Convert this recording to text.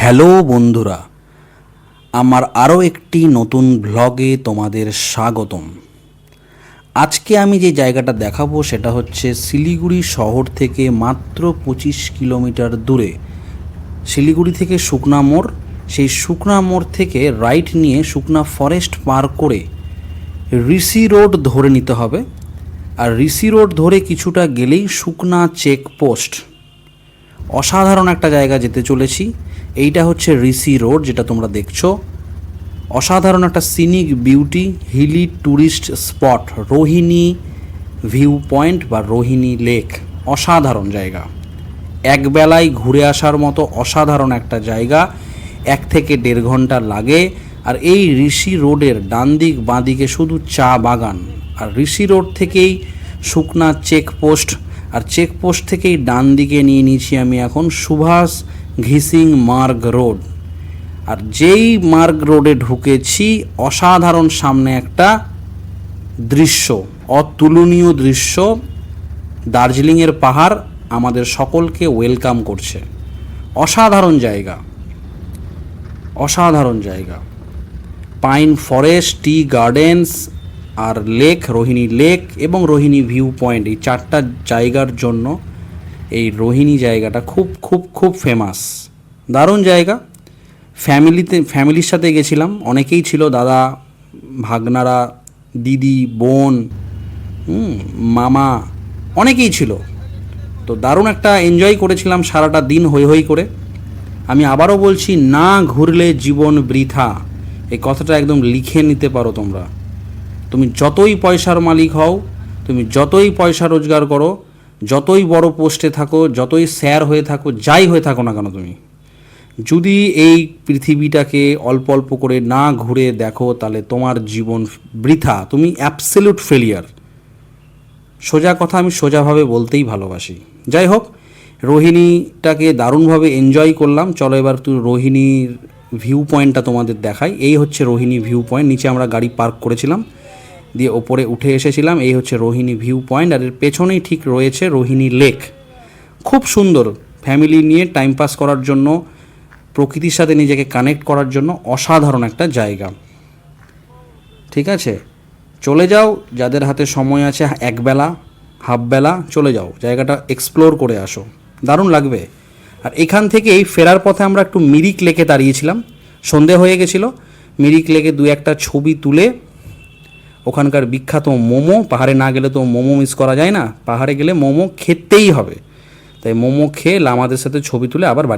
Hello বন্ধুরা, আমার আরও একটি নতুন ব্লগে তোমাদের স্বাগতম। আজকে আমি যে জায়গাটা দেখাবো সেটা হচ্ছে শিলিগুড়ি শহর থেকে মাত্র 25 কিলোমিটার দূরে। শিলিগুড়ি থেকে শুকনা মোড়, সেই শুকনা মোড় থেকে রাইট নিয়ে শুকনা ফরেস্ট পার করে ঋষি রোড ধরে নিতে হবে। আর ঋষি রোড ধরে কিছুটা গেলেই শুকনা চেকপোস্ট। অসাধারণ একটা জায়গা যেতে চলেছি। এইটা হচ্ছে ঋষি রোড, যেটা তোমরা দেখছো। অসাধারণ একটা scenic beauty hilly tourist spot, Rohini view point বা রোহিণী লেক। অসাধারণ জায়গা, একবেলায় ঘুরে আসার মতো অসাধারণ একটা জায়গা। 1 থেকে 1.5 ঘন্টা লাগে। আর এই ঋষি রোডের ডান দিক বাঁ দিকে শুধু চা বাগান। আর ঋষি রোড থেকেই শুকনা চেকপোস্ট, আর চেকপোস্ট থেকেই ডান দিকে নিয়ে নিয়েছি আমি এখন সুভাষ ঘিসিং মার্গ রোড। আর যেই মার্গ রোডে ঢুকেছি, অসাধারণ সামনে একটা দৃশ্য, অতুলনীয় দৃশ্য। দার্জিলিংয়ের পাহাড় আমাদের সকলকে ওয়েলকাম করছে। অসাধারণ জায়গা, অসাধারণ জায়গা। পাইন ফরেস্ট, টি গার্ডেন্স, আর লেক, রোহিণী লেক এবং রোহিণী ভিউ পয়েন্ট, এই 4টা জায়গার জন্য এই রোহিণী জায়গাটা খুব খুব খুব ফেমাস। দারুণ জায়গা। ফ্যামিলির সাথে গেছিলাম, অনেকেই ছিল, দাদা, ভাগনারা, দিদি, বোন, মামা, অনেকেই ছিল। তো দারুণ একটা এনজয় করেছিলাম সারাটা দিন হই হই করে। আমি আবারও বলছি, না ঘুরলে জীবন বৃথা। এই কথাটা একদম লিখে নিতে পারো তোমরা। তুমি যতই পয়সার মালিক হও, তুমি যতই পয়সা রোজগার করো, যতই বড় পোস্টে থাকো, যতই স্যার হয়ে থাকো, যাই হয়ে থাকো না কেন, তুমি যদি এই পৃথিবীটাকে অল্প অল্প করে না ঘুরে দেখো, তাহলে তোমার জীবন বৃথা। তুমি অ্যাবসলিউট ফেলিয়ার। সোজা কথা আমি সোজাভাবে বলতেই ভালোবাসি। যাই হোক, রোহিণীটাকে দারুণভাবে এনজয় করলাম। চলো এবার তুই রোহিণীর ভিউ পয়েন্টটা তোমাদের দেখাই। এই হচ্ছে রোহিণী ভিউ পয়েন্ট। নিচে আমরা গাড়ি পার্ক করেছিলাম, দিয়ে ওপরে উঠে এসেছিলাম। এই হচ্ছে রোহিণী ভিউ পয়েন্ট। আর এর পেছনেই ঠিক রয়েছে রোহিণী লেক। খুব সুন্দর, ফ্যামিলি নিয়ে টাইম পাস করার জন্য, প্রকৃতির সাথে নিজেকে কানেক্ট করার জন্য অসাধারণ একটা জায়গা। ঠিক আছে, চলে যাও, যাদের হাতে সময় আছে, একবেলা হাফবেলা চলে যাও, জায়গাটা এক্সপ্লোর করে আসো, দারুণ লাগবে। আর এখান থেকেই ফেরার পথে আমরা একটু মিরিক লেকে দাঁড়িয়েছিলাম। সন্ধে হয়ে গেছিলো। মিরিক লেকে 2-1টা ছবি তুলে, ওখানকার বিখ্যাত মোমো, পাহাড়ে না গেলে তো মোমো মিস করা যায় না, পাহাড়ে গেলে মোমো খেতেই হবে, তাই মোমো খেয়ে লামাদের সাথে ছবি তুলে আবার বাড়ি